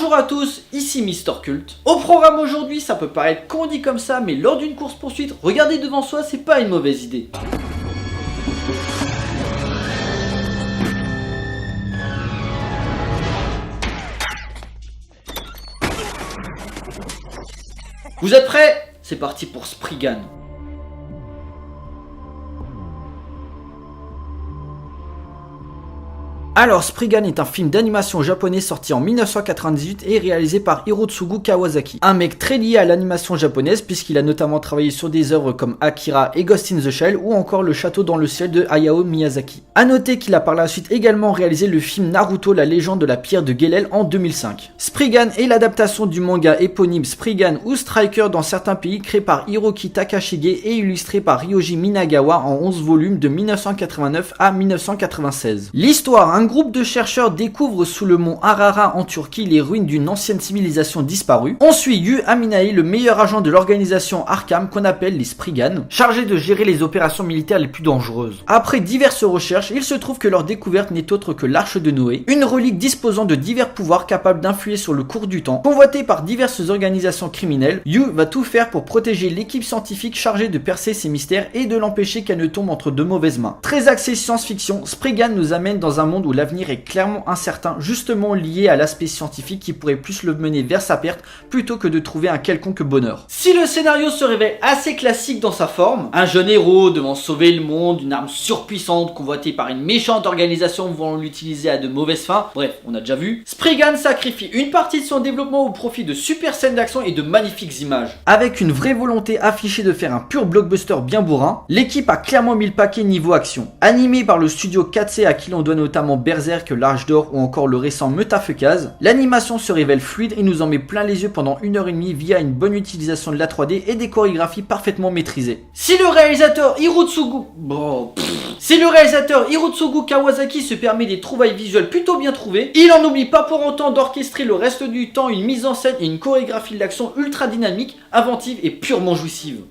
Bonjour à tous, ici Mister Cult. Au programme aujourd'hui, ça peut paraître con dit comme ça, mais lors d'une course poursuite, regarder devant soi, c'est pas une mauvaise idée. Vous êtes prêts? C'est parti pour Spriggan. Alors, Spriggan est un film d'animation japonais sorti en 1998 et réalisé par Hirotsugu Kawasaki. Un mec très lié à l'animation japonaise puisqu'il a notamment travaillé sur des œuvres comme Akira et Ghost in the Shell ou encore Le Château dans le ciel de Hayao Miyazaki. A noter qu'il a par la suite également réalisé le film Naruto la légende de la pierre de Guelel en 2005. Spriggan est l'adaptation du manga éponyme Spriggan ou Striker dans certains pays créé par Hiroki Takashige et illustré par Ryoji Minagawa en 11 volumes de 1989 à 1996. L'histoire, un groupe de chercheurs découvre sous le mont Arara en Turquie les ruines d'une ancienne civilisation disparue. On suit Yu Aminae, le meilleur agent de l'organisation Arkham qu'on appelle les Spriggan, chargé de gérer les opérations militaires les plus dangereuses. Après diverses recherches, il se trouve que leur découverte n'est autre que l'Arche de Noé, une relique disposant de divers pouvoirs capables d'influer sur le cours du temps. Convoitée par diverses organisations criminelles, Yu va tout faire pour protéger l'équipe scientifique chargée de percer ces mystères et de l'empêcher qu'elle ne tombe entre de mauvaises mains. Très axé science-fiction, Spriggan nous amène dans un monde où l'avenir est clairement incertain, justement lié à l'aspect scientifique qui pourrait plus le mener vers sa perte plutôt que de trouver un quelconque bonheur. Si le scénario se révèle assez classique dans sa forme, un jeune héros devant sauver le monde d'une arme surpuissante convoitée par une méchante organisation voulant l'utiliser à de mauvaises fins, bref, on a déjà vu, Spriggan sacrifie une partie de son développement au profit de super scènes d'action et de magnifiques images. Avec une vraie volonté affichée de faire un pur blockbuster bien bourrin, l'équipe a clairement mis le paquet niveau action. Animé par le studio 4C à qui l'on doit notamment Berserk, l'Arche d'Or ou encore le récent Mutafukaz, l'animation se révèle fluide et nous en met plein les yeux pendant 1h30 via une bonne utilisation de la 3D et des chorégraphies parfaitement maîtrisées. Si le réalisateur Hirotsugu Kawasaki se permet des trouvailles visuelles plutôt bien trouvées, il n'en oublie pas pour autant d'orchestrer le reste du temps une mise en scène et une chorégraphie de l'action ultra dynamique, inventive et purement jouissive.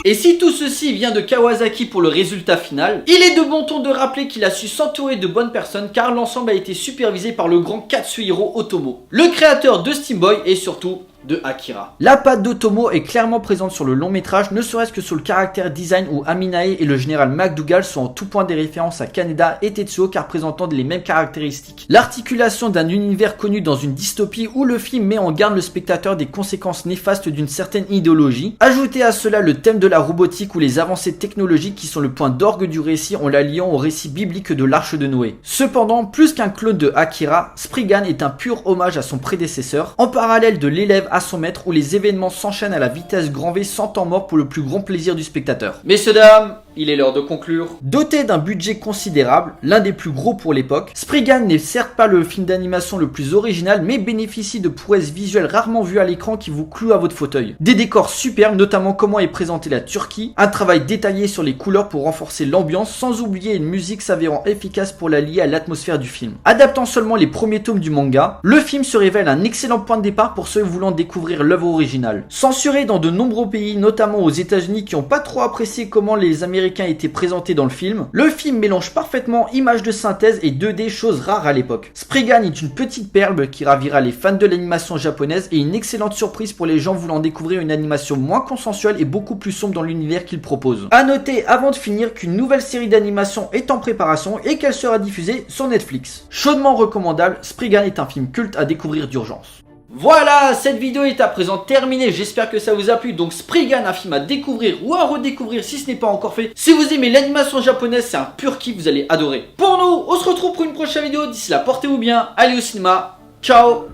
Et si tout ceci vient de Kawasaki pour le résultat final, il est de bon ton de rappeler qu'il a su s'entourer de bonnes personnes car l'ensemble a été supervisé par le grand Katsuhiro Otomo, le créateur de Steam Boy et surtout de Akira. La patte d'Otomo est clairement présente sur le long métrage, ne serait-ce que sur le caractère design où Aminae et le général McDougall sont en tout point des références à Kaneda et Tetsuo car présentant les mêmes caractéristiques. L'articulation d'un univers connu dans une dystopie où le film met en garde le spectateur des conséquences néfastes d'une certaine idéologie. Ajoutez à cela le thème de la robotique ou les avancées technologiques qui sont le point d'orgue du récit en l'alliant au récit biblique de l'Arche de Noé. Cependant, plus qu'un clone de Akira, Spriggan est un pur hommage à son prédécesseur, en parallèle de l'élève à son maître où les événements s'enchaînent à la vitesse grand V sans temps mort pour le plus grand plaisir du spectateur. Messieurs, dames, il est l'heure de conclure. Doté d'un budget considérable, l'un des plus gros pour l'époque, Spriggan n'est certes pas le film d'animation le plus original, mais bénéficie de prouesses visuelles rarement vues à l'écran qui vous clouent à votre fauteuil. Des décors superbes, notamment comment est présentée la Turquie, un travail détaillé sur les couleurs pour renforcer l'ambiance, sans oublier une musique s'avérant efficace pour la lier à l'atmosphère du film. Adaptant seulement les premiers tomes du manga, le film se révèle un excellent point de départ pour ceux voulant découvrir l'œuvre originale. Censuré dans de nombreux pays, notamment aux États-Unis qui n'ont pas trop apprécié comment les Américains étaient présentés dans le film mélange parfaitement images de synthèse et 2D, chose rare à l'époque. Spriggan est une petite perle qui ravira les fans de l'animation japonaise et une excellente surprise pour les gens voulant découvrir une animation moins consensuelle et beaucoup plus sombre dans l'univers qu'il propose. A noter avant de finir qu'une nouvelle série d'animation est en préparation et qu'elle sera diffusée sur Netflix. Chaudement recommandable, Spriggan est un film culte à découvrir d'urgence. Voilà, cette vidéo est à présent terminée, j'espère que ça vous a plu. Donc Spriggan, un film à découvrir ou à redécouvrir si ce n'est pas encore fait. Si vous aimez l'animation japonaise, c'est un pur kiff, vous allez adorer. Pour nous, on se retrouve pour une prochaine vidéo, d'ici là portez-vous bien, allez au cinéma, ciao.